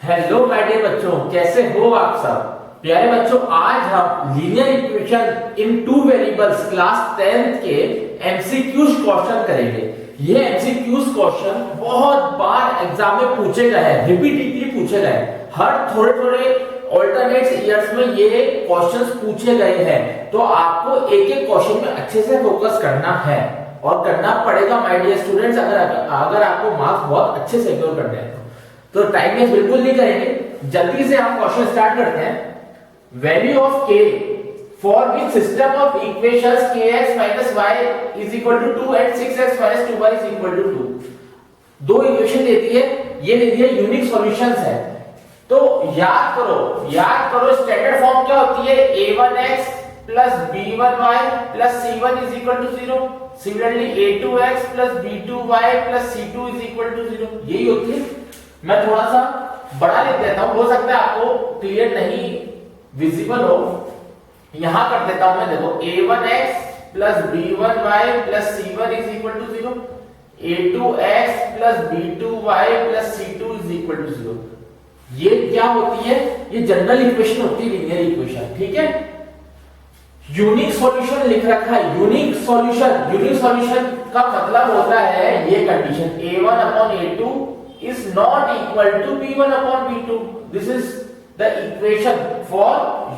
Hello my dear बच्चों, कैसे हो आप सब। प्यारे बच्चों, आज हम linear equation in two variables class 10th के एमसीक्यूज क्वेश्चन करेंगे। ये एमसीक्यूज क्वेश्चन बहुत बार एग्जाम में पूछे गए हैं, रिपीटेडली पूछे गए हैं। हर थोड़े थोड़े ऑल्टरनेट ईयर्स में ये क्वेश्चंस पूछे गए हैं, तो आपको एक एक क्वेश्चन में अच्छे से फोकस करना है और करना पड़ेगा माय डियर स्टूडेंट्स, अगर आपको मार्क्स बहुत अच्छे से सिक्योर करने हैं। तो टाइम वेस्ट बिल्कुल नहीं करेंगे, जल्दी से हम क्वेश्चन स्टार्ट करते हैं। वैल्यू ऑफ के for which system of equations kx minus y is equal to 2 and 6x minus 2y is equal to 2। दो इक्वेशन देती है, ये देती है यूनिक सॉल्यूशंस है। तो याद करो स्टैंडर्ड फॉर्म क्या होती है, a1x plus b1y plus c1 is equal to 0। Similarly a2x plus b2y plus c2 is equal to 0। यही होती है। मैं थोड़ा सा बड़ा लिख देता हूं, हो सकता है आपको क्लियर नहीं विजिबल हो। यहां कर देता हूं मैं, देखो a1x plus b1y plus c1 is equal to 0, a2x plus b2y plus c2 is equal to 0। ये क्या होती है, ये जनरल इक्वेशन होती है, लीनियर इक्वेशन। ठीक है, यूनिक सॉल्यूशन लिख रखा है। यूनिक सॉल्यूशन का मतलब होता है ये condition a1 upon a2 is not equal to b1 upon b2। this is the equation for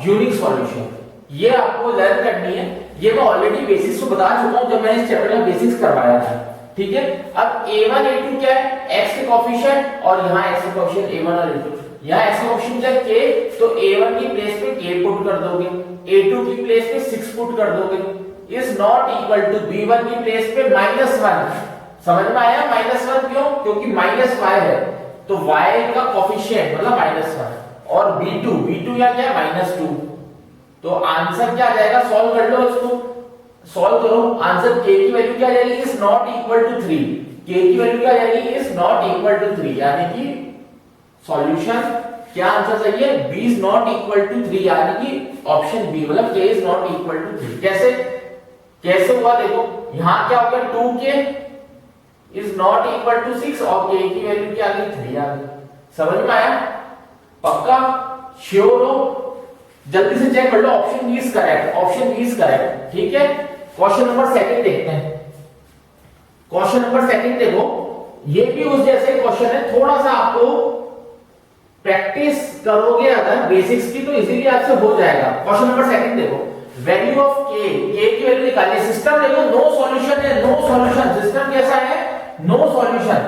unique solution। ये आपको लर्न करनी है। ये मैं ऑलरेडी बेसिक्स को बता चुका हूं जब मैंने इस चैप्टर में बेसिक्स करवाया था। ठीक है, अब a1 a2 क्या है, x के कोएफिशिएंट, और यहां x के कोएफिशिएंट a1 और a2। यहां x के कोएफिशिएंट है k, तो a1 की प्लेस पे k पुट कर दोगे, a2 की प्लेस पे 6 पुट कर दोगे। is not equal to b1 की प्लेस पे -1। समझ में आया, -1 क्यों, क्योंकि -y है, तो y का कोएफिशिएंट मतलब -1, और b2 या क्या है -2। तो आंसर क्या आ जाएगा, सॉल्व कर लो इसको, सॉल्व करो। आंसर k की वैल्यू क्या आ जाएगी, is not equal to 3। k की वैल्यू क्या आ जाएगी, इज नॉट इक्वल टू 3, यानी कि सॉल्यूशन क्या आंसर सही है, b is not equal to 3, यानी कि ऑप्शन बी मतलब k is not equal to 3। कैसे हुआ, देखो यहां क्या हो गया, 2k is not equal to 6 और k की वैल्यू क्या आ गई, 3 आ गई। समझ में आया, पक्का श्योर हो, जल्दी से चेक कर लो। Option B is correct. ठीक है, क्वेश्चन नंबर सेकंड देखते हैं। क्वेश्चन नंबर सेकंड देखो, ये भी उस जैसे क्वेश्चन है, थोड़ा सा आपको प्रैक्टिस करोगे अगर बेसिक्स की तो इजीली आपसे हो जाएगा। क्वेश्चन नंबर सेकंड देखो, वैल्यू ऑफ k की वैल्यू निकालिए। सिस्टम देखो नो सॉल्यूशन है, नो सॉल्यूशन सिस्टम कैसा है, नो सॉल्यूशन।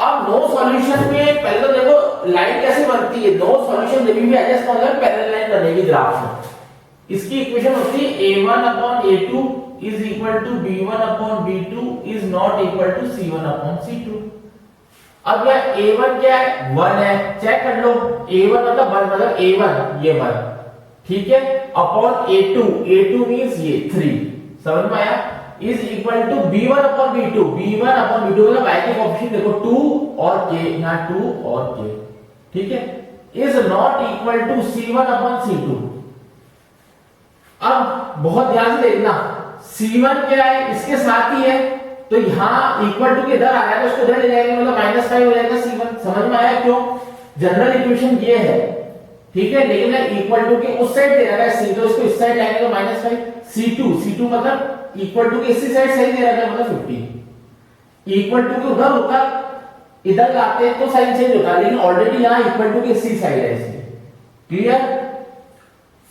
अब नो सॉल्यूशन में पहले तो देखो लाइन कैसे बनती है, नो सॉल्यूशन जब भी आ जाए इसका मतलब पैरेलल लाइन बनेगी ग्राफ में। इसकी इक्वेशन होती है a1 upon a2 is equal to b1 upon b2 is not equal to c1 upon c2। अब यह a1 क्या है, 1 है, चेक कर लो। a1 मतलब 1 मतलब a1 ये 1, ठीक है, अपॉन a2 मींस ये 3। समझ में आया, is equal to b1 upon b2 मतलब y के कोएफिशिएंट देखो 2 और k, यहां 2 और k। ठीक है, is not equal to c1 upon c2। अब बहुत ध्यान से देखना, c1 क्या है, इसके साथ ही है, तो यहां इक्वल टू के इधर आ रहा है तो उसको इधर ले जाएंगे, मतलब -5 हो जाएगा c1। समझ में आया, क्यों, जनरल इक्वेशन ये है। ठीक है, लेकिन इक्वल टू के उस साइड दे रहा है c, तो इसको इस साइड लाएंगे तो -5। c2 मतलब इक्वल टू के इसी साइड सही दे रहा है मतलब 50। इक्वल टू के उधर होता, इधर लाते हैं तो साइन चेंज होता, लेकिन ऑलरेडी यहां इक्वल टू के इसी साइड है इसलिए। क्लियर,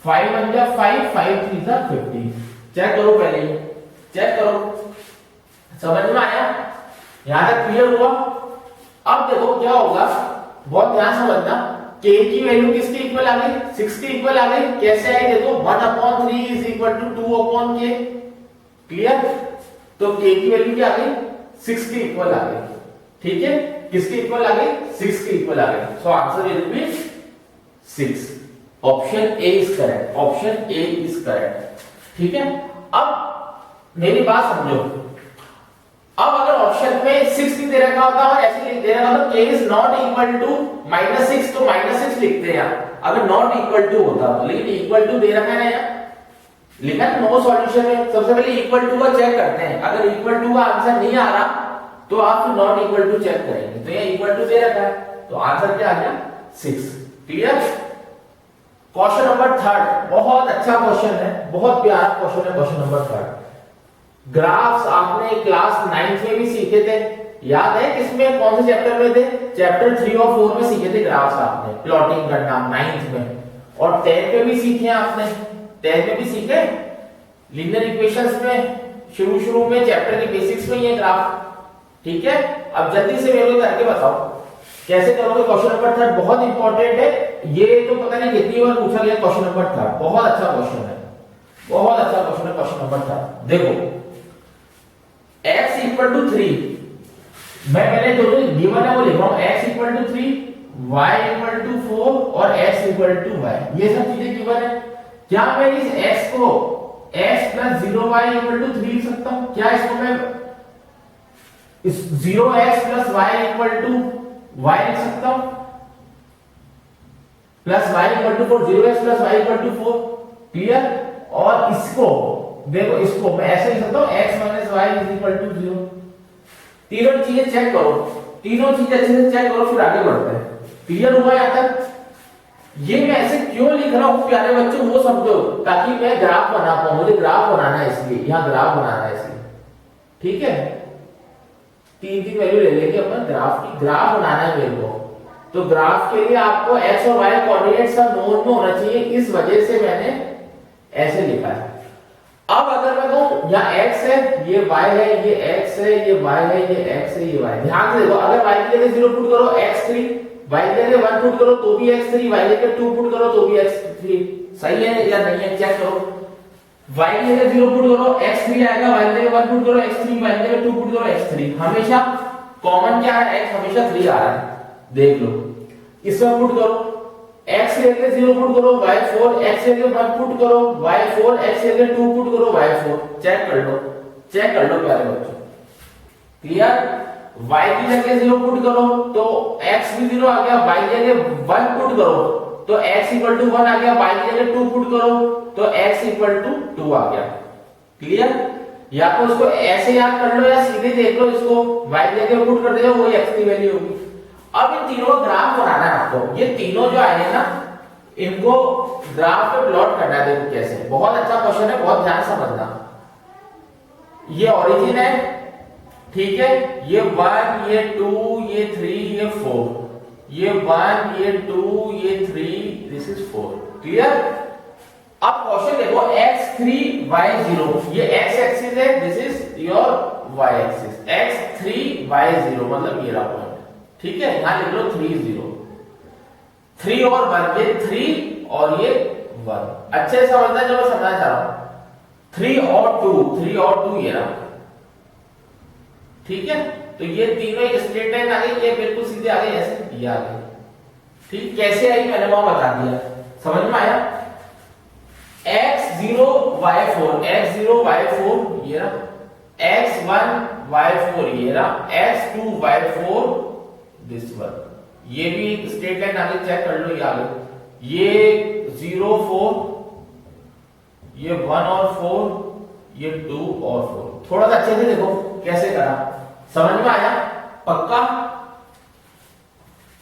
5 1 जा 5, 5 3 जा 50। चेक करो, पहले चेक करो। समझ में आया, यहां तक क्लियर हुआ। अब देखो क्या होगा, बहुत ध्यान से समझना। k की वैल्यू किसके इक्वल आ गई, 6 के इक्वल आ गई। कैसे आई, देखो 1/3 is equal to 2/k। Clear, तो k की वैल्यू क्या आ गई, 6 के इक्वल आ गई। ठीक है, किसके इक्वल आ गई, 6 के इक्वल आ गई। So answer will be 6। Option A is correct. ठीक है, अब मेरी बात समझो। अब अगर ऑप्शन में 6 नहीं दे रखा होता और ऐसे लिख दे रखा होता, k is not equal to -6, तो -6 लिखते हैं अगर नॉट इक्वल टू होता तो, लेकिन इक्वल टू दे रखा है ना यहाँ, लिखा नो सॉल्यूशन है। सबसे पहले इक्वल टू का चेक करते हैं, अगर इक्वल टू का आंसर नहीं आ रहा तो आप नॉट इक्वल टू चेक करेंगे। तो ये इक्वल टू दे रखा है, तो आंसर क्या आ गया 6। क्लियर? क्वेश्चन नंबर 3 बहुत अच्छा क्वेश्चन है, बहुत प्यारा क्वेश्चन है। क्वेश्चन नंबर 3 ग्राफ्स आपने क्लास 9th में भी सीखे थे, याद है? किसमें, कौन से चैप्टर में थे? चैप्टर 3 और 4 में सीखे थे ग्राफ्स आपने, प्लॉटिंग करना 9th में। और 10th में भी सीखे आपने, 10th में भी सीखे लीनियर इक्वेशंस में शुरू में चैप्टर के बेसिक्स में ये ग्राफ। ठीक है, अब जल्दी से मेरे को करके बताओ कैसे करोगे। क्वेश्चन नंबर 3 बहुत इंपॉर्टेंट है, ये तो पता नहीं कितनी बार पूछा गया क्वेश्चन नंबर 3, बहुत अच्छा क्वेश्चन है, बहुत अच्छा क्वेश्चन है क्वेश्चन नंबर 3। देखो x इक्वल टू 3, मैं पहले जो गिवन है वो लिख रहा हूं, x equal to 3, y equal to 4 और x इक्वल टू y, ये सब चीजें गिवन है। क्या मैं इस x को x plus 0y equal to 3 लिख सकता हूं? क्या इसको मैं इस 0x plus y equal to y लिख सकता हूं? Plus y equal to 4, 0x plus y equal to 4। Clear? और इसको देखो, इसको मैं ऐसे लिख सकता हूं x minus y is equal to 0। तीनों चीजें चेक करो, तीनों चीजें अच्छे से चेक करो, फिर आगे बढ़ते हैं। क्लियर हुआ यहां तक? ये मैं ऐसे क्यों लिख रहा हूं प्यारे बच्चों, वो समझो, ताकि मैं ग्राफ बना पाऊं। मुझे ग्राफ बनाना है, इसलिए यहां ग्राफ बनाना है इसलिए। ठीक है, तीन वैल्यू ले लेंगे अपन ग्राफ की, ग्राफ बनाना है मेरे को। तो ग्राफ के लिए आपको x और y कोऑर्डिनेट्स का नोन में होना चाहिए, इस वजह से मैंने ऐसे लिखा है। अब अगर मैं कहूं यहाँ x है, ये y है, ये x है, ये y है, ये x है, ये y। ध्यान से देखो, अगर y की जगह 0 पुट करो x3, y की जगह 1 पुट करो तो भी x3, y की जगह 2 पुट करो तो भी x3। सही है या नहीं है, चेक करो। y की जगह 0 पुट करो x3 आएगा, y की जगह 1 पुट करो x3, y की जगह 2 पुट करो x3। हमेशा कॉमन क्या है, x हमेशा 3 आ रहा है, देख लो। इसमें पुट करो, x की जगह 0 पुट करो y4, x की जगह 1 पुट करो y4, x की जगह 2 पुट करो y4। चेक कर लो, चेक कर लो प्यारे बच्चों। क्लियर? y की जगह 0 पुट करो तो x भी 0 आ गया, y की जगह 1 पुट करो तो x इक्वल टू 1 आ गया, y की जगह 2 पुट करो तो x इक्वल टू 2 आ गया। क्लियर? या तो इसको ऐसे याद कर लो या सीधे देख लो, इसको y की जगह पुट कर दो, वही x की वैल्यू होगी। अब इन तीनों का ग्राफ बनाना है आपको, ये तीनों जो आए हैं ना, इनको ग्राफ पे प्लॉट करना है। देखो कैसे, बहुत अच्छा क्वेश्चन है, बहुत ध्यान समझना। ये ओरिजिन है, ठीक है, ये 1, ये 2, ये 3, ये 4, ये 1, ये 2, ये 3, दिस इज 4। क्लियर? अब क्वेश्चन देखो, x3 y0, ये x एक्सिस है, this is your y axis. x3 y0 मतलब ये रहा पॉइंट। ठीक है, यहां लिख लो 3 0, 3 और 1, ये 3 और ये 1। अच्छे से समझना जो मैं समझना चाह रहा हूं। 3 और 2, 3 और 2 ये रहा। ठीक है, तो ये तीनों एक स्ट्रेट लाइन आ गई, ये बिल्कुल सीधे आ गई, ऐसे ये आ गई। ठीक, कैसे आई मैंने वहां बता दिया, समझ में आया? x0 y4, x0 y4 ये रहा, x1 y4 ये रहा, x2 y4 दिस वन। ये भी स्ट्रेट लाइन आगे, चेक कर लो, ये आगे, ये 0 4, ये 1 और 4, ये 2 और 4। थोड़ा सा अच्छे से देखो कैसे करा, समझ में आया? पक्का?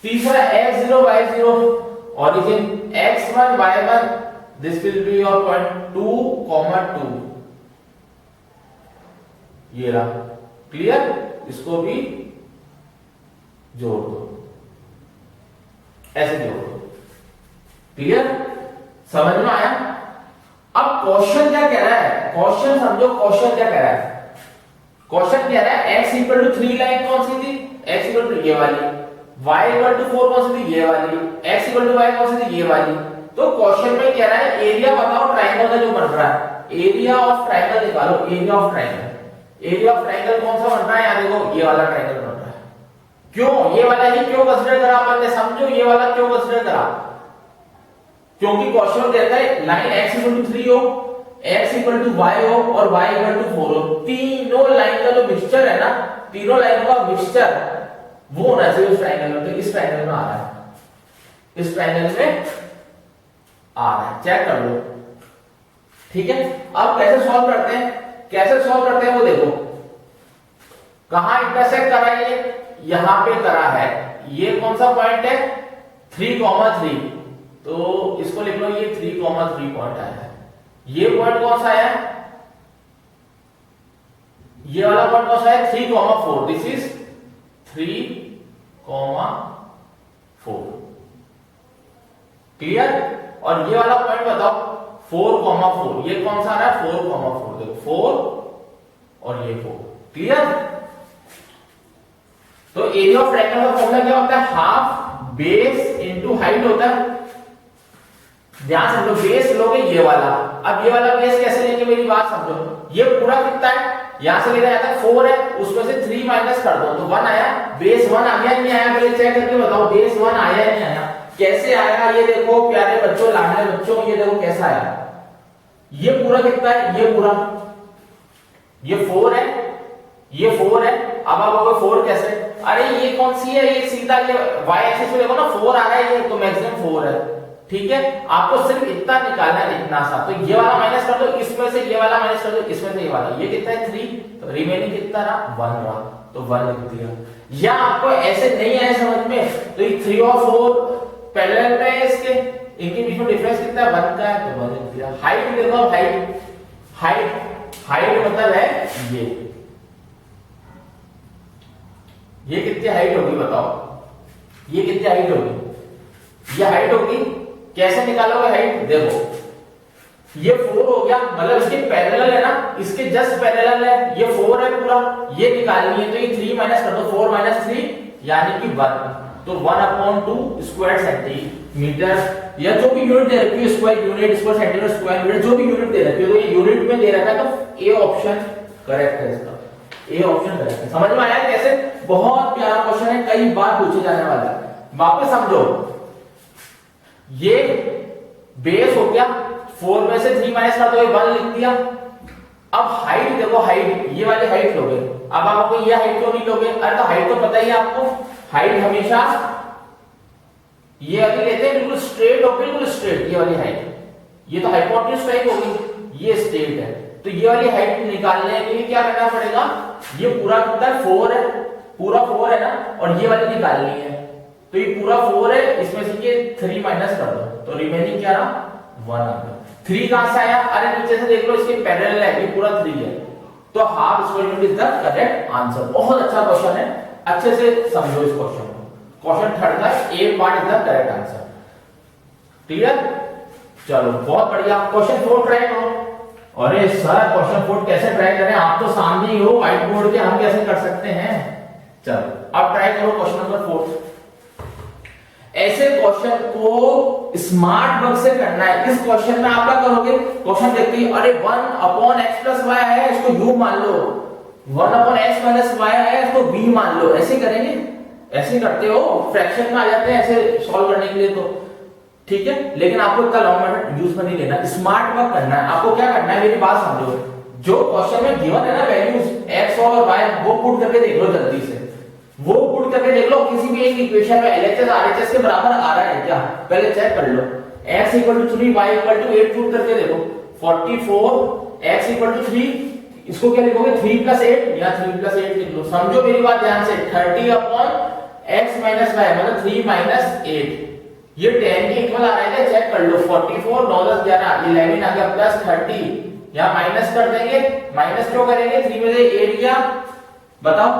तीसरा x0 y0 origin, x1 y1, this will be your point 2, 2, ये रहा। क्लियर? इसको भी जोड़ दो, ऐसे जोड़ दो। क्लियर? समझ में आया? अब क्वेश्चन क्या कह रहा है, क्वेश्चन समझो, क्वेश्चन क्या कह रहा है। क्वेश्चन कह रहा है x इक्वल टू 3 लाइन कौन सी थी, x इक्वल टू ये वाली, y इक्वल टू 4 कौन सी थी, ये वाली, x इक्वल टू y कौन सी थी, ये वाली। तो क्वेश्चन में कह रहा है एरिया बताओ ट्राइंगल का जो बन रहा है, एरिया ऑफ ट्राइंगल निकालो, area of triangle. Area of triangle कौन सा बन रहा है, यहां देखो ये वाला ट्राइंगल बन रहा है। क्यों ये वाला ही क्यों कंसीडर करा अपन ने, समझो ये वाला क्यों कंसीडर करा, क्योंकि क्वेश्चन कहता है लाइन x इक्वल टू 3 हो, x इक्वल टू y हो और y इक्वल टू 4 हो। तीनों लाइन का जो मिक्सचर है ना, तीनों लाइनों का मिक्सचर वो होना चाहिए उस ट्राइंगल में। तो इस ट्राइंगल में आ रहा है, इस ट्राइंगल में आ रहा है, चेक कर लो। ठीक है, अब कैसे सॉल्व करते हैं, कैसे सॉल्व करते हैं वो देखो। कहां इंटरसेक्ट करा, ये यहां पे करा है, ये कौन सा पॉइंट है, 3,3, तो इसको लिख लो, ये 3,3 पॉइंट आया है। ये पॉइंट कौन सा आया? ये वाला पॉइंट कौन सा है? 3,4, दिस इज 3,4, क्लियर? और ये वाला पॉइंट बताओ 4,4, ये कौन सा आ रहा है? 4,4, देखो 4 और ये 4, क्लियर? तो एरिया ऑफ ट्रायंगल का फॉर्मूला क्या होता है? हाफ बेस इनटू हाइट होता है। ध्यान समझो, बेस लोगे ये वाला, अब ये वाला बेस कैसे लेंगे मेरी बात समझो। ये पूरा कितना है? यहां से लेना जाता है 4 है, उसमें से 3 माइनस कर दो तो 1 आया। बेस 1 आ गया नहीं आया? पहले चेक करके बताओ बेस 1 आया नहीं आया? कैसे आएगा ये देखो प्यारे बच्चों, लाडले बच्चों, ये देखो कैसा आया। ये पूरा कितना है? ये पूरा, ये 4 है, ये 4 है। अब आप बोलोगे 4 कैसे? अरे ये कौन सी है? ये सीधा ये y एक्सिस पे देखो ना 4 आ रहा है, ये तो मैक्सिमम 4 है, ठीक है? आपको सिर्फ इतना निकालना है, इतना सा। तो ये वाला माइनस कर दो, इसमें से ये वाला माइनस कर दो, इसमें से ये वाला। ये कितना है? 3, तो रिमेनिंग कितना रहा? 1 रहा, तो 1 लिख दिया। या आपको ऐसे नहीं आए समझ में, तो ये 3 और 4 पैरेलल में है इसके, इनके बीच में डिफरेंस कितना है? 1 का है, तो 1 लिख दिया। हाइट देखो, हाइट मतलब है ये कितनी हाइट होगी बताओ? ये कितनी हाइट होगी? ये हाइट होगी। कैसे निकालोगे हाइट? देखो ये 4 हो गया, मतलब इसके पैरेलल है ना, इसके जस्ट पैरेलल है, ये 4 है पूरा, ये निकालनी है। तो ये 3 माइनस कर दो, 4 माइनस 3 यानी कि 1, तो 1/2 स्क्वायर सेंटीमीटर, या जो भी यूनिट दे रखी है, square unit, square centimetre, square metre, जो भी यूनिट दे रखी है, तो ये यूनिट में दे रखा है, तो ए ऑप्शन करेक्ट है इसका, ए ऑप्शन करेक्ट है। समझ में आया कैसे? बहुत प्यारा क्वेश्चन है, कई बार पूछे जाने वाला है। वापस समझो, ये बेस हो गया, 4 में से 3 माइनस कर दो, 1 लिख दिया। अब हाइट देखो, हाइट ये वाली हाइट लोगे। अब आपको ये हाइट क्यों नहीं लोगे? अरे तो हाइट तो पता ही है आपको, हाइट हमेशा ये वाली लेते हैं, बिल्कुल स्ट्रेट हो, बिल्कुल स्ट्रेट ये वाली हाइट। ये तो हाइपोटेन्यूज टाइप होगी, ये स्ट्रेट है। तो ये वाली हाइट निकालने के लिए क्या करना पड़ेगा? ये पूरा कितना 4 है, पूरा 4 है ना, और ये वाली निकालनी है। तो ये पूरा 4 है, इसमें से ये 3 माइनस कर दो, तो रिमेनिंग क्या रहा? 1 आ गया। 3 कहां से आया? अरे नीचे से देख लो, इसके पैरेलल है, ये पूरा 3 है, तो half square unit is the correct answer. बहुत अच्छा क्वेश्चन है, अच्छे से समझो इस क्वेश्चन को। क्वेश्चन 3 का A part is the correct answer, clear? चलो बहुत बढ़िया। क्वेश्चन 4 ट्राई करो। अरे सर क्वेश्चन 4 कैसे ट्राई करें? आप तो सामने ही हो व्हाइट बोर्ड के, हम कैसे कर सकते हैं? चलो अब ट्राई करो क्वेश्चन नंबर 4। ऐसे क्वेश्चन को स्मार्ट वर्क से करना है। इस क्वेश्चन में आप क्या करोगे? क्वेश्चन देखते ही अरे 1/x + y है, इसको u मान लो, 1/x - y है, इसको v मान लो। ऐसे करेंगे, ऐसे करते हो, फ्रैक्शन में आ जाते हैं ऐसे सॉल्व करने के लिए, तो ठीक है। लेकिन आपको इतना लॉन्ग मेथड यूज में नहीं लेना, स्मार्ट वर्क करना है। आपको क्या करना है, मेरी बात समझो। जो क्वेश्चन में गिवन है ना वैल्यूज x और y, वो पुट करके देख लो जल्दी से, वो पुट करके देख लो किसी भी एक इक्वेशन में LHS RHS के बराबर आ रहा है क्या, पहले चेक कर लो। x = 3 y = 8 पुट करके देखो। 44 x = 3, इसको क्या लिखोगे? 3 + 8 या 3 + 8 लिख लो। समझो मेरी बात ध्यान से, 30/x - y मतलब 3 - 8, ये 10 के इक्वल आ रहा है क्या? चेक कर लो। 44 9 10 11 11 आ गया, प्लस 30 यहां माइनस कर देंगे। माइनस क्यों करेंगे? 3 में से 8 गया, बताओ।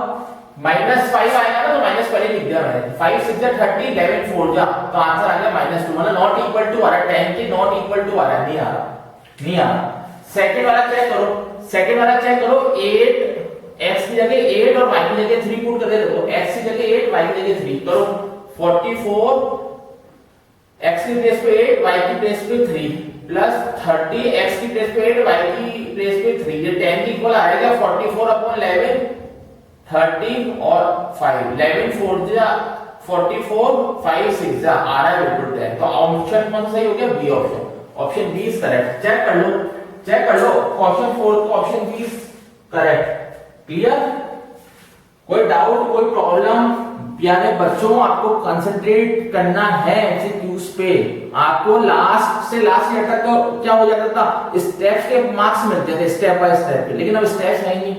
-5 आएगा ना, तो माइनस पहले लिख दिया मैंने। 5 6 30 11 4 जा, तो आंसर आ गया -2, मतलब नॉट इक्वल टू आ रहा है, 10 के नॉट इक्वल टू आ रहा है, नहीं आ रहा, नहीं आ रहा। सेकंड वाला चेक करो, सेकंड वाला चेक करो। 8 x की जगह 8 और y की जगह 3 पुट कर दे दो। x की जगह 8 y की जगह 3 करो। 44 x की प्लेस पे 8 y की प्लेस पे 3 प्लस 30 x की प्लेस पे 8 y की प्लेस पे 3, ये 10 के इक्वल आएगा। 44/11 30 और 5 11 4 जा 44 5 6 जा आ रहा है बिल्कुल 10। तो ऑप्शन कौन सा सही हो गया? B option, option B is correct. Check कर लो, चेक कर लो, क्वेश्चन 4 को option B is correct. Clear? कोई डाउट, कोई प्रॉब्लम? प्यारे बच्चों आपको कंसंट्रेट करना है एमसीक्यूज पे। आपको लास्ट से लास्ट ईयर तक तो क्या हो जाता था, स्टेप्स के मार्क्स मिलते थे स्टेप बाय स्टेप पे, लेकिन अब स्टेप्स है नहीं,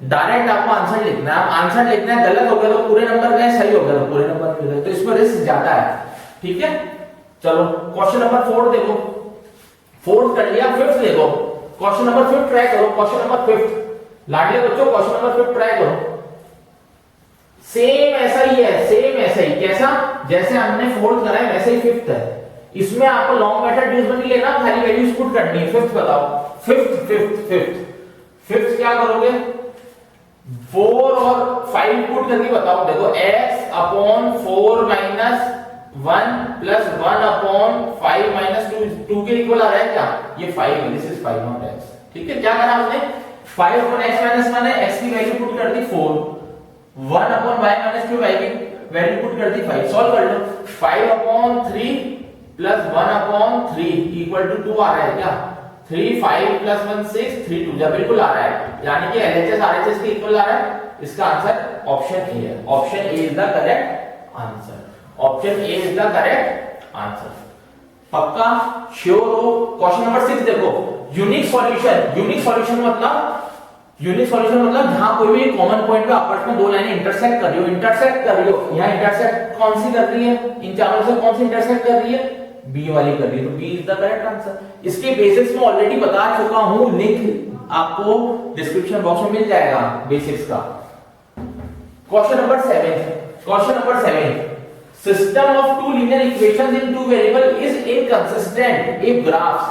डायरेक्ट आपको आंसर लिखना है। आंसर लिखना है, गलत हो गया तो पूरे नंबर गए, सही हो गया तो पूरे नंबर मिल गए, तो इसमें रिस्क ज्यादा है। ठीक है, चलो क्वेश्चन नंबर 4 देखो, 4 कर लिया, 5th देखो, क्वेश्चन नंबर 5 ट्राई करो, क्वेश्चन नंबर 5 लाडले बच्चों, क्वेश्चन नंबर 5 ट्राई करो। सेम ऐसा ही है, सेम ऐसा ही, कैसा जैसे हमने 4th करा है वैसे ही 5th है। इसमें आपको लॉन्ग मेथड यूज नहीं लेना, खाली वैल्यूज पुट करनी है। 5th बताओ, 5th क्या करोगे, 4 और 5 पुट करके बताओ। देखो x upon 4 minus 1 plus 1 upon 5 minus 2 के इक्वल आ रहा है क्या, ये 5 है, दिस इज 5 नॉट x। ठीक है, क्या करा हमने, 5 अपॉन x माइनस 1 है, x की वैल्यू पुट कर दी 4, 1 अपॉन y माइनस 2 y की वैल्यू पुट कर दी 5, सॉल्व कर लो। 5 upon 3 plus 1 upon 3 equal to 2 आ रहा है क्या, 3 5 प्लस 1 6 3 2 जा बिल्कुल आ रहा है, यानी कि LHS RHS के इक्वल आ रहा है। इसका आंसर ऑप्शन ए है, option A is the correct answer, option A is the correct answer. पक्का श्योर हो। क्वेश्चन नंबर 6 देखो, यूनिक सॉल्यूशन। यूनिक सॉल्यूशन मतलब, यूनिक सॉल्यूशन मतलब जहां कोई भी कॉमन पॉइंट पे आपस में दो लाइनें इंटरसेक्ट कर रही हो, इंटरसेक्ट कर रही हो, यहां इंटरसेक्ट कौन सी कर रही है, इन चारों से कौन सी इंटरसेक्ट कर रही है, बी वाली कर रही है, तो B is the correct answer. इसके बेसिस में ऑलरेडी बता चुका हूं, लिंक आपको डिस्क्रिप्शन बॉक्स में मिल जाएगा बेसिक्स का। Question number 7, question number 7, system of two linear equations in two variable is inconsistent if graphs.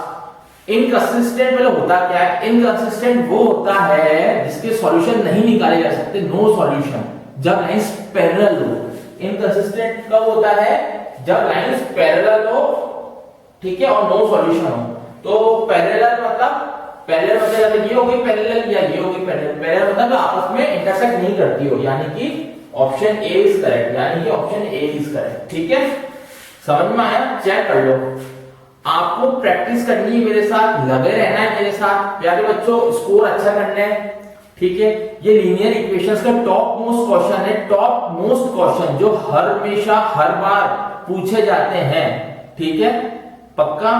Inconsistent मतलब होता क्या है, इनकंसिस्टेंट वो होता है जिसके सॉल्यूशन नहीं निकाले जा सकते, नो सॉल्यूशन, जब लाइंस पैरेलल हो। इनकंसिस्टेंट कब होता है, जब लाइंस पैरेलल हो, ठीक है, और नो सॉल्यूशन हो। तो पैरेलल मतलब ये हो गई पैरेलल या ये हो गई पैरेलल, पैरेलल मतलब आपस में इंटरसेक्ट नहीं करती हो, यानी कि ऑप्शन ए इज करेक्ट, यानी कि ऑप्शन ए इज करेक्ट। ठीक है, समझ में आया, चेक कर लो। आपको प्रैक्टिस करनी है मेरे साथ, लगे रहना है मेरे साथ प्यारे बच्चों, स्कोर अच्छा करना है। ठीक है, ये लीनियर इक्वेशंस का टॉप मोस्ट क्वेश्चन है, टॉप मोस्ट क्वेश्चन जो हमेशा हर बार पूछे जाते हैं। ठीक है, पक्का,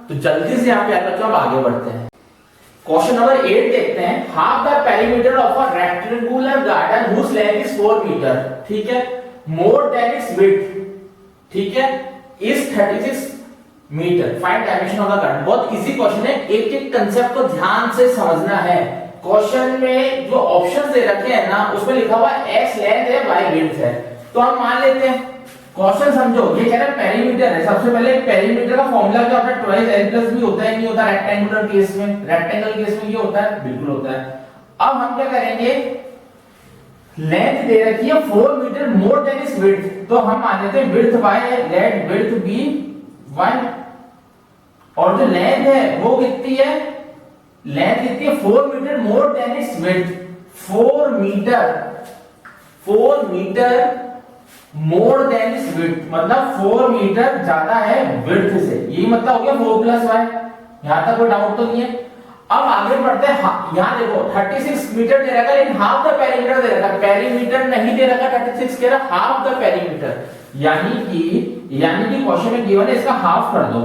तो जल्दी से यहाँ प्यारे बच्चों हम आगे बढ़ते हैं। क्वेश्चन नंबर 8 देखते हैं। Half the perimeter of a rectangular garden whose length is 4 metre, ठीक है, मोर देन इट्स विड्थ, ठीक है, is 36 metre, find dimension of the garden. बहुत इजी क्वेश्चन है, एक एक कंसेप्ट को ध्यान से समझना है। क्वेश्चन में जो ऑप्शंस दे रखे हैं ना, उसमें लिखा हुआ x लेंथ है, y विड्थ है, तो हम मान लेते हैं। क्वेश्चन समझो, ये कह रहा है पेरीमीटर है। सबसे पहले पेरीमीटर का फॉर्मूला क्या होता है, ट्वाइस l प्लस b होता है, नहीं होता रेक्टेंगुलर केस में, रेक्टेंगल केस में ये होता है, बिल्कुल होता है। अब हम क्या करेंगे, लेंथ दे रखी है 4 metre more than is width, तो हम मान लेते हैं विड्थ y है, लेट विड्थ बी 1, और जो लेंथ है वो कितनी है, लेंथ कितनी है 4 metre more than its width, 4 metre more than its width, मतलब 4 मीटर ज्यादा है विड्थ से, यही मतलब हो गया 4 प्लस y। यहां तक कोई डाउट तो नहीं है। अब आगे बढ़ते हैं, यहां देखो 36 मीटर दे रखा, लेकिन हाफ द पेरीमीटर दे रखा, पेरीमीटर नहीं दे रखा, 36 कह रहा हाफ द पेरीमीटर, यानी कि क्वेश्चन में गिवन है, इसका हाफ कर दो।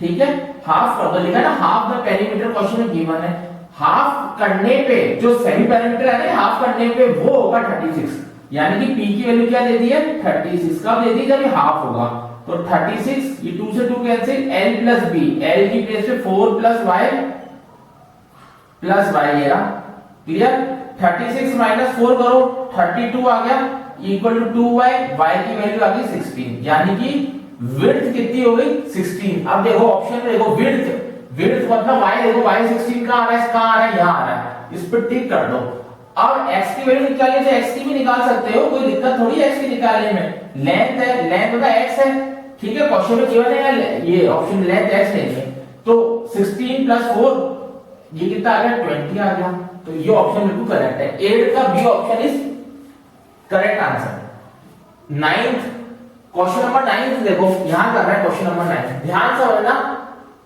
ठीक है, हाफ कर दो, लिखा ना हाफ द पेरीमीटर क्वेश्चन में गिवन है, हाफ करने पे जो सेमी पेरीमीटर है ना, हाफ करने पे वो होगा 36, यानी कि p की वैल्यू क्या दे दी है 36, कब दे दी, जब ये हाफ होगा। तो 36, ये 2 से 2 cancel, l plus b, l की प्लेस पे 4 प्लस y ये रहा, क्लियर। 36 माइनस 4 करो, 32 आ गया, इक्वल टू 2y, y की वैल्यू आ गई 16, यानी कि विड्थ कितनी हो गई 16। अब देखो ऑप्शन में देखो विड्थ मतलब y, देखो y 16 कहां आ रहा है, कहां आ रहा है, यहां आ रहा है, इस पर टिक कर दो। अब x की वैल्यू निकालनी है, x की भी निकाल सकते हो, कोई दिक्कत थोड़ी है x की निकालने में। लेंथ है, लेंथ होता x है, ठीक है, क्वेश्चन में केवल है ये ऑप्शन लेंथ x लेंगे, तो 16 प्लस 4 ये कितना आ गया 20 आ गया, तो ये ऑप्शन बिल्कुल करेक्ट है, 8 का B option is correct answer. 9th question number 9 देखो, यहां कर रहा है क्वेश्चन नंबर 9, ध्यान से समझना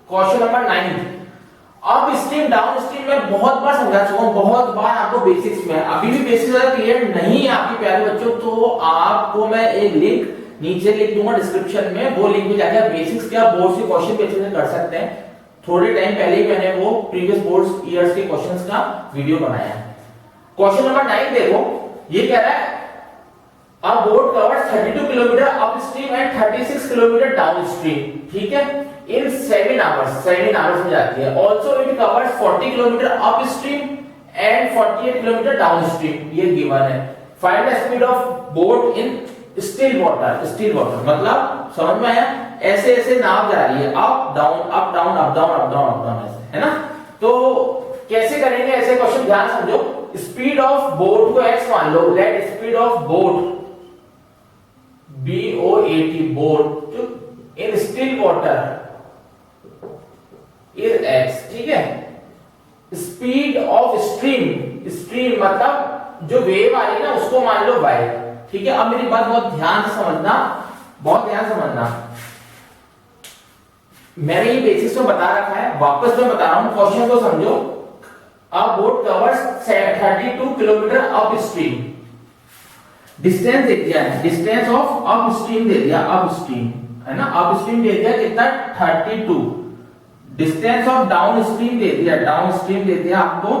क्वेश्चन नंबर 9। अब स्ट्रीम डाउन स्ट्रीम में बहुत बार समझा चुका हूं, बहुत बार आपको बेसिक्स में, अभी भी बेसिक्स अगर क्लियर नहीं है आपके प्यारे बच्चों, तो आपको मैं एक लिंक नीचे लिख दूंगा डिस्क्रिप्शन में, वो लिंक में जाकर बेसिक्स क्या बोर्ड से क्वेश्चन भी अच्छे से कर सकते हैं। थोड़े टाइम पहले ही मैंने वो प्रीवियस बोर्ड्स ईयर्स के क्वेश्चंस का वीडियो बनाया है। क्वेश्चन नंबर 9 देखो, ये कह रहा है A boat covers 32 kilometre upstream and 36 kilometre downstream, ठीक है, इन 7 आवर्स में जाती है। Also it covers 40 kilometre upstream and 48 kilometre downstream, ये गिवन है। Find the speed of boat in still water मतलब समझ में आया, ऐसे ऐसे नाव जा रही है, up down up down up down up down up down, ऐसे है ना। तो कैसे करेंगे ऐसे क्वेश्चन, ध्यान समझो। स्पीड ऑफ बोट को x मान लो, let speed of boat BOAT boat in still water is x, ठीक है। स्पीड ऑफ स्ट्रीम मतलब जो वेव आ रही है ना उसको मान लो y, ठीक है। अब मेरी बात बहुत ध्यान से समझना, बहुत ध्यान समझना। मैंने ये बेसिक्स में बता रखा है, वापस मैं बता रहा हूं, क्वेश्चन को समझो। A boat covers 32 kilometre upstream, distance दे दिया है, डिस्टेंस ऑफ अपस्ट्रीम दे दिया, अपस्ट्रीम है ना, अपस्ट्रीम दे दिया कितना 32, डिस्टेंस ऑफ डाउनस्ट्रीम दे दिया, डाउनस्ट्रीम दे दिया आपको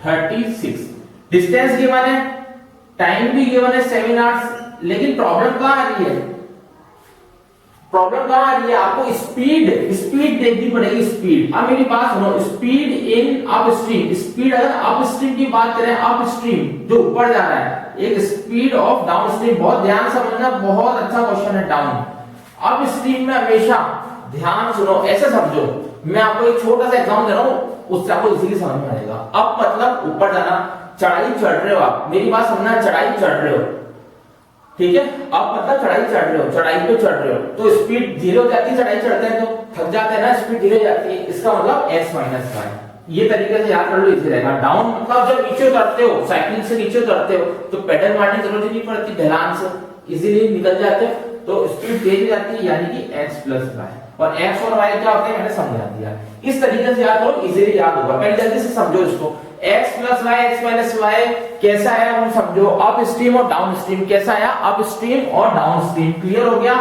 36, डिस्टेंस गिवन है, टाइम भी गिवन है 7 आवर्स। लेकिन प्रॉब्लम कहां आ रही है, प्रॉब्लम कहां आ रही है, आपको स्पीड देखनी पड़ेगी, स्पीड। अब मेरी बात सुनो, स्पीड इन अपस्ट्रीम, स्पीड अगर अपस्ट्रीम की बात करें, अपस्ट्रीम जो ऊपर जा रहा है, एक स्पीड ऑफ डाउनस्ट्रीम, बहुत ध्यान समझना, बहुत अच्छा क्वेश्चन है। डाउन अपस्ट्रीम में हमेशा ध्यान सुनो, ऐसे समझो, मैं आपको एक छोटा सा एग्जांपल दे रहा हूं, उससे आपको इजीली समझ में आएगा। अब मतलब ऊपर जाना, चढ़ाई चढ़ रहे हो आप, मेरी बात सुनना, चढ़ाई चढ़ रहे हो, ठीक है। अब मतलब चढ़ाई चढ़ रहे हो, चढ़ाई पे चढ़ रहे हो, तो स्पीड धीरे हो जाती है, चढ़ाई चढ़ते हैं तो थक जाते हैं ना, स्पीड धीरे हो जाती है, इसका मतलब x माइनस y। ये तरीके से याद कर लो, इजी रहेगा। डाउन मतलब जब नीचे उतरते हो, साइकिल से नीचे उतरते हो, तो पेडल मारने की जरूरत ही नहीं पड़ती, ढलान से इजीली निकल जाते हो, तो स्पीड तेज हो जाती है, यानी कि x प्लस y। और x और y क्या होते हैं मैंने समझा दिया, इस तरीके से याद करो, इजीली याद होगा। पहले जल्दी से समझो इसको, x plus y, x minus y कैसा आया वो समझो, अप स्ट्रीम और डाउन स्ट्रीम कैसा आया, अप स्ट्रीम और डाउन स्ट्रीम, क्लियर हो गया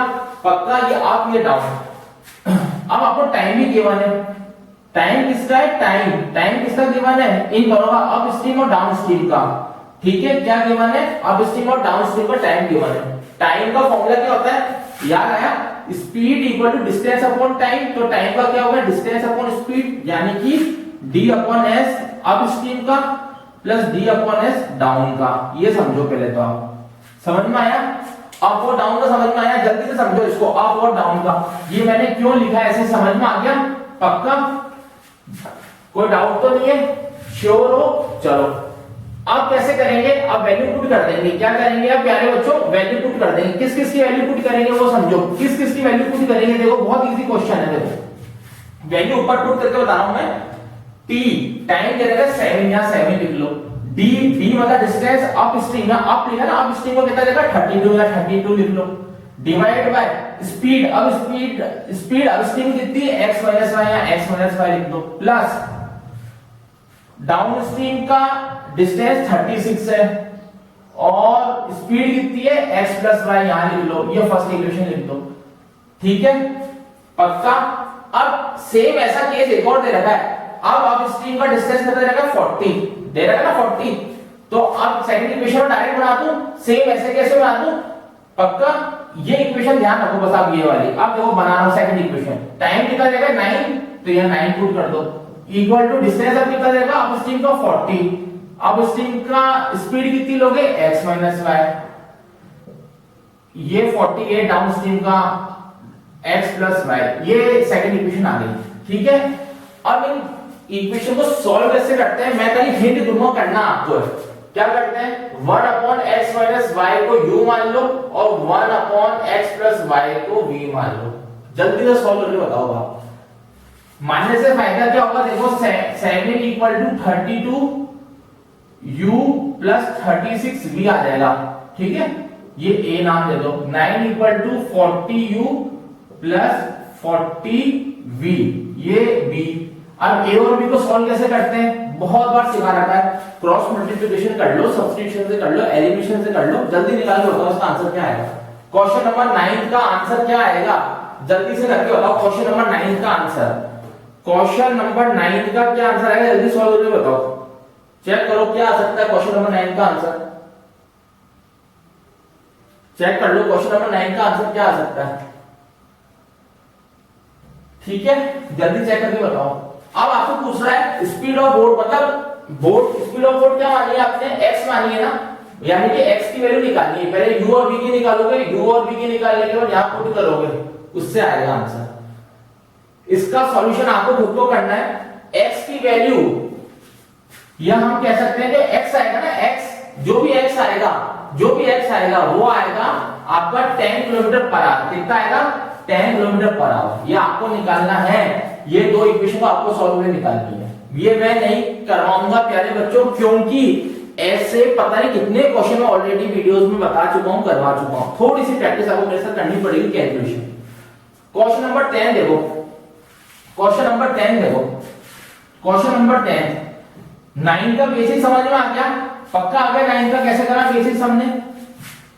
पक्का, ये अप ये डाउन। अब आपको टाइम भी गिवन है, टाइम किसका है, टाइम किसका गिवन है, इन दोनों का, अप स्ट्रीम और डाउन स्ट्रीम का, ठीक है। क्या गिवन है, अप स्ट्रीम और डाउन स्ट्रीम का टाइम गिवन है। टाइम का फॉर्मूला क्या होता है, याद आया, speed equal to distance upon time, तो टाइम का क्या होगा, डिस्टेंस अपॉन स्पीड, यानी कि d upon s upstream का plus d upon s down का। ये समझो पहले तो, आप समझ में आया, अप और डाउन का समझ में आया, जल्दी से समझो इसको, अप और डाउन का। ये मैंने क्यों लिखा है, ऐसे समझ में आ गया पक्का, कोई डाउट तो नहीं है, श्योर हो। चलो अब कैसे करेंगे, अब वैल्यू पुट कर देंगे, क्या करेंगे अब प्यारे बच्चों, वैल्यू पुट कर देंगे। किस किस की वैल्यू पुट करेंगे वो समझो, किस किस की वैल्यू पुट करेंगे, देखो बहुत इजी क्वेश्चन है, देखो वैल्यू ऊपर पुट करके बता रहा हूं मैं। t टाइम दे देगा 7, यहां 7 लिख लो, d मतलब डिस्टेंस अप स्ट्रीम, यहां अप लिखा ना, अप स्ट्रीम को कितना देगा 32, या 32 लिख लो, डिवाइड बाय स्पीड, अब स्पीड अब स्ट्रीम कितनी है, x माइनस y, या x माइनस y लिख दो, प्लस डाउन स्ट्रीम का डिस्टेंस 36 है और स्पीड कितनी है, x प्लस y, यहां लिख लो, ये फर्स्ट इक्वेशन लिख दो, ठीक है पक्का। अब सेम ऐसा केस एक और दे रखा है, अब स्ट्रीम का डिस्टेंस कितना दे रखा है, 40 दे रखा है ना, 40, तो अब सेकंड इक्वेशन डायरेक्ट बना दूं, सेम ऐसे कैसे बना दूं पक्का, ये इक्वेशन ध्यान रखो बस आप, ये वाली अब देखो बना रहा हूं सेकंड इक्वेशन, टाइम कितना देगा 9, तो यहां 9 पुट कर दो, इक्वल टू डिस्टेंस अब कितना देगा, अब स्ट्रीम का 40, अब स्ट्रीम का स्पीड कितनी लोगे, x माइनस y, ये 48 डाउन स्ट्रीम का x प्लस y, ये सेकंड इक्वेशन आ गई, ठीक है। अब इन इक्वेशन को सॉल्व कैसे करते हैं, मैं कहीं हिंट दूंगा, करना आपको है, क्या करते हैं, 1 अपॉन x माइनस y को u मान लो और 1 अपॉन x प्लस y को v मान लो, जल्दी से सॉल्व करके बताओ आप। मानने से फायदा क्या होगा, देखो 7 equal to 32 u plus 36 v आ जाएगा, ठीक है, ये a नाम दे दो, 9 equal to 40 u plus 40 v, ये b। अब a और b को सॉल्व कैसे करते हैं, बहुत बार सिखा रखा है, क्रॉस मल्टीप्लिकेशन कर लो, सब्स्टिट्यूशन से कर लो, एलिमिनेशन से कर लो, जल्दी निकाल के बताओ इसका आंसर क्या आएगा। क्वेश्चन नंबर 9 का आंसर क्या आएगा, जल्दी से करके बताओ, क्वेश्चन नंबर 9 का आंसर, क्वेश्चन नंबर 9 का क्या आंसर आएगा, जल्दी सॉल्व करके बताओ, चेक करो क्या आ सकता है क्वेश्चन नंबर 9 का आंसर। चेक कर लो क्वेश्चन नंबर 9 का आंसर क्या आ सकता है। ठीक है, जल्दी चेक करके बताओ। अब आपको पूछ रहा है स्पीड ऑफ बोट, मतलब बोट स्पीड ऑफ बोट क्या मानी है आपने, x मानी है ना, यानी कि x की वैल्यू निकालनी है। पहले u और v की निकालोगे, u और v की निकालने के बाद यहां पुट करोगे, उससे आएगा आंसर। इसका सॉल्यूशन आपको खुद को करना है। x की वैल्यू या हम कह सकते हैं कि x आएगा ना, x जो भी x आएगा वो आएगा आपका 10 किलोमीटर पर आवर। कितना आएगा, 10 किलोमीटर पर आवर। ये आपको निकालना है, ये दो इक्वेशन को आपको सॉल्व करके निकालनी है। ये मैं नहीं करवाऊंगा प्यारे बच्चों, क्योंकि ऐसे पता नहीं कितने क्वेश्चन में ऑलरेडी वीडियोस में बता चुका हूं, करवा चुका हूं। थोड़ी सी प्रैक्टिस आपको मेरे साथ करनी पड़ेगी, कैलकुलेशन। क्वेश्चन नंबर 10 देखो, क्वेश्चन नंबर 10 देखो, क्वेश्चन नंबर 10 9 का बेसिक समझ में आ गया, पक्का आ गया 9 का कैसे करा बेसिक हमने।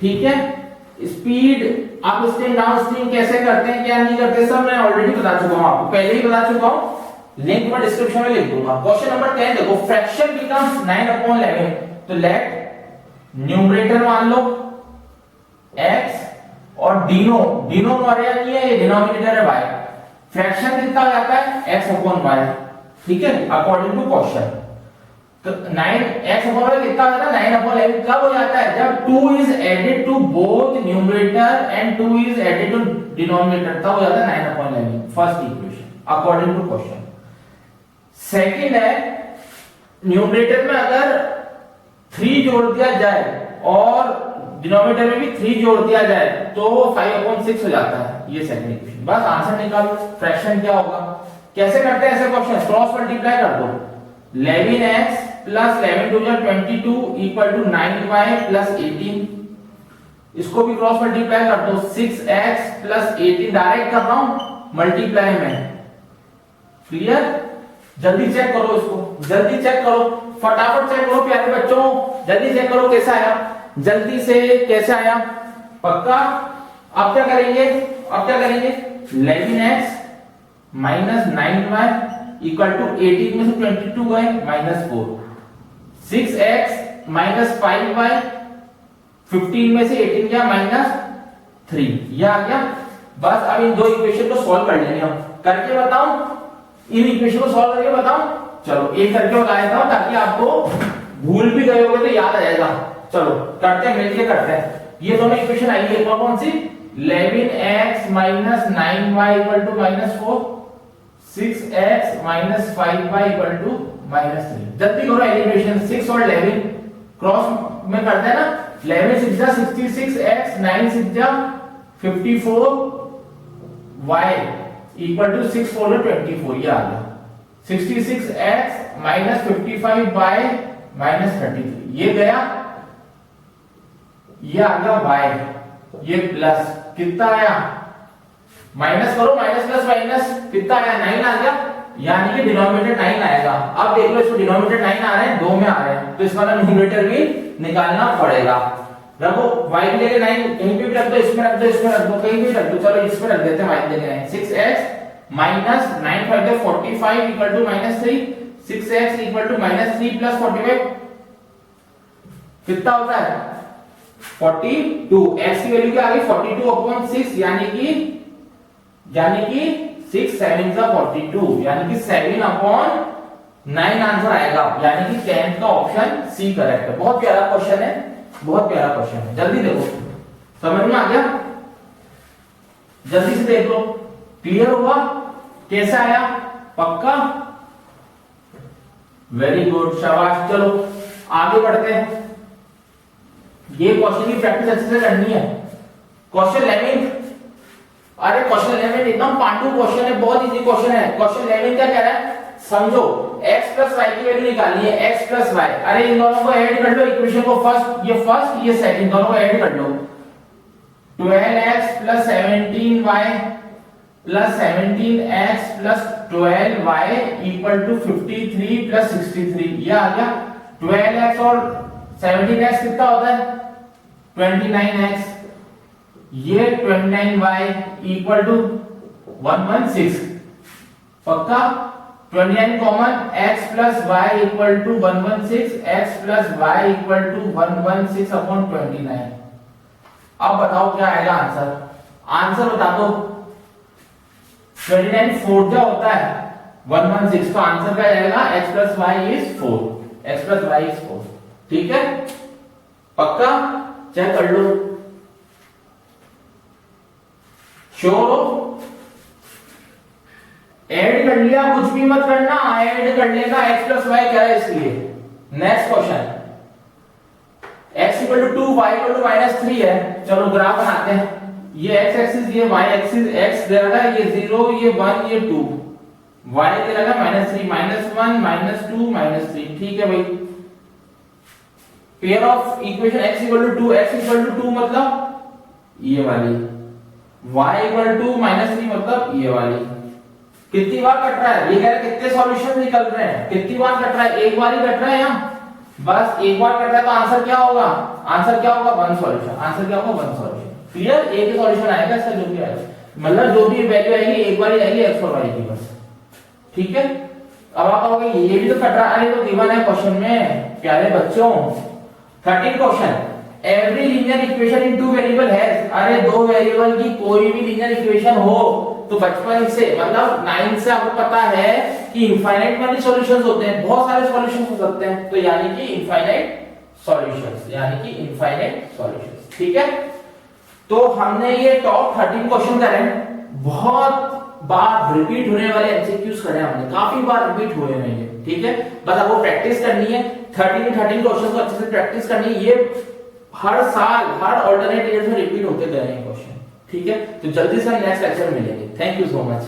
ठीक है, speed up stream down stream कैसे करते हैं क्या नहीं करते सब मैं ऑलरेडी बता चुका हूं, आपको पहले ही बता चुका हूं, लिंक मैं डिस्क्रिप्शन में लिख दूंगा। क्वेश्चन नंबर 10 देखो, फ्रैक्शन बिकम्स 9/11, तो लेट न्यूमरेटर मान लो x और डिनोमिनेटर नहीं है, ये डिनोमिनेटर है y। फ्रैक्शन कितना हो जाता है x/y। ठीक है, अकॉर्डिंग टू क्वेश्चन। तो 9x/y कितना होता है 9/11 कब हो जाता है, जब 2 is added to both numerator and 2 is added to denominator, तब हो जाता है 9/11। First equation according to question. Second है, न्यूमरेटर में अगर 3 जोड़ दिया जाए और डिनोमिनेटर में भी 3 जोड़ दिया जाए तो 5/6 हो जाता है। ये सेकंड इक्वेशन। बस आंसर निकालो, फ्रैक्शन क्या होगा। कैसे करते हैं ऐसे क्वेश्चन, क्रॉस मल्टीप्लाई कर दो। 11x plus 11 two 22 equal to 9y plus 18। इसको भी क्रॉस मल्टीप्लाई कर दो। 6x प्लस 18 डायरेक्ट कर रहा हूं मल्टीप्लाई में। क्लियर, जल्दी चेक करो इसको, जल्दी चेक करो, फटाफट चेक करो प्यारे बच्चों, जल्दी चेक करो कैसा आया, जल्दी से कैसे आया, पक्का। अब क्या करेंगे, 11x minus 9y equal to 18 में से 22 गए -4। 6x माइनस 5y 15 में से 18 गया -3, यह आ गया। बस अब इन दो इक्वेशन को सॉल्व कर लेंगे हम, करके बताऊं, इन इक्वेशन को सॉल्व करके बताऊं। चलो एक करके बता देता हूं ताकि आपको भूल भी गए होगे तो याद आ जाएगा। चलो करते हैं, मिलके करते हैं। ये दोनों इक्वेशन आई है, कौन सी, 11x minus 9y equal to -4, 6x minus 5y equal to -3। जल्दी करो एलिमिनेशन। 6 और 11 क्रॉस में करते हैं ना, 11 6 जा 66x, 9 6 जा 54y इक्वल टू 6 4 24। ये आ गया 66x माइनस 55y माइनस 33। ये गया, ये आ गया y, ये प्लस कितना आया, माइनस करो, माइनस प्लस माइनस कितना आया 9 आ गया, यानी कि डिनोमिनेटर 9 आएगा। अब देख लो इसको डिनोमिनेटर 9 आ रहे हैं, 2 में आ रहे हैं, तो इसका न्यूमरेटर भी निकालना पड़ेगा। रखो y की जगह 9 कहीं पे भी रख दो, इसमें रख दो, इसमें रख दो, कहीं भी रख दो। चलो इसमें रख देते हैं y की जगह 6x minus 9 5 45 equal to -3, 6x equal to -3 plus 45 कितना होता है 42। x की वैल्यू क्या आ गई 42/6, यानी कि 6 7 जा 42, यानी कि 7/9 आंसर आएगा, यानी कि 10th का ऑप्शन सी करेक्ट है। बहुत प्यारा क्वेश्चन है, बहुत प्यारा क्वेश्चन है। जल्दी देखो, समझ में आ गया, जल्दी से देख लो, क्लियर हुआ, कैसा आया, पक्का, वेरी गुड, शाबाश। चलो आगे बढ़ते हैं, ये क्वेश्चन की प्रैक्टिस अच्छे से करनी है। क्वेश्चन 11, अरे क्वेश्चन 11 एकदम पांडु क्वेश्चन है, बहुत इजी क्वेश्चन है। क्वेश्चन 11 क्या कह रहा है, समझो x प्लस y की वैल्यू निकालनी है, x प्लस y। अरे इन दोनों को ऐड कर लो, इक्वेशन को फर्स्ट ये सेकंड, दोनों को ऐड कर लो। 12x plus 17y plus 17x plus 12y equal to 53 plus 63, ये आ गया। 12x और 17x कितना होता है 29x, ये 29y इक्वल टू 116, पक्का। 29 common, x plus y equal to 116, x plus y equal to 116/29। अब बताओ क्या आएगा आंसर, आंसर बता दो। 29 4 क्या होता है 116, तो आंसर क्या आएगा x plus y is 4, x plus y is 4। ठीक है, पक्का चेक कर लो, श्योर हो? ऐड कर लिया, कुछ भी मत करना, ऐड करने का x प्लस वाई क्या है इसलिए। Next question, x equal to 2 y equal to -3 है। चलो ग्राफ बनाते हैं, ये x एक्सिस ये y एक्सिस, x दे रहा है ये 0 ये 1 ये 2, y दे रहा है -3 -1 -2 -3। ठीक है भाई, pair of equation x equal to 2, x equal to 2 मतलब ये वाली, y इक्वल टू -3 मतलब ये वाली। कितनी बार कट रहा है, ये कह रहा है कितने सॉल्यूशन निकल रहे हैं, कितनी बार कट रहा है, एक बार ही कट रहा है यहाँ, बस एक बार कट रहा है, तो आंसर क्या होगा, आंसर क्या होगा 1 सॉल्यूशन, आंसर क्या होगा 1 सॉल्यूशन। क्लियर, एक ही सॉल्यूशन आएगा इसका, जो भी आएगा, मतलब जो भी वैल्यू आएगी एक बार ही आएगी x और y की बस। ठीक है, अब आप कहोगे ये भी तो कट रहा है, तो गिवन है क्वेश्चन में प्यारे बच्चों। 13 question, every linear equation in two variable has, अरे दो वेरिएबल की कोई भी लीनियर इक्वेशन हो तो बचपन से मतलब 9 से आपको पता है कि इनफाइनाइट वाले सॉल्यूशंस होते हैं, बहुत सारे सॉल्यूशंस हो सकते हैं, तो यानी कि इनफाइनाइट सॉल्यूशंस, यानी कि इनफाइनाइट सॉल्यूशंस। ठीक है, तो हमने ये टॉप 13 क्वेश्चन करे, बहुत बार रिपीट होने वाले एमसीक्यूज करे हमने, काफी बार रिपीट हुए हैं ये। ठीक है, बस आपको प्रैक्टिस करनी है, 13 क्वेश्चन को अच्छे से प्रैक्टिस करनी है, ये हर साल हर ऑल्टरनेट ईयर में रिपीट होते गए हैं क्वेश्चन। ठीक है, तो जल्दी से नेक्स्ट लेक्चर में मिलेंगे। Thank you so much.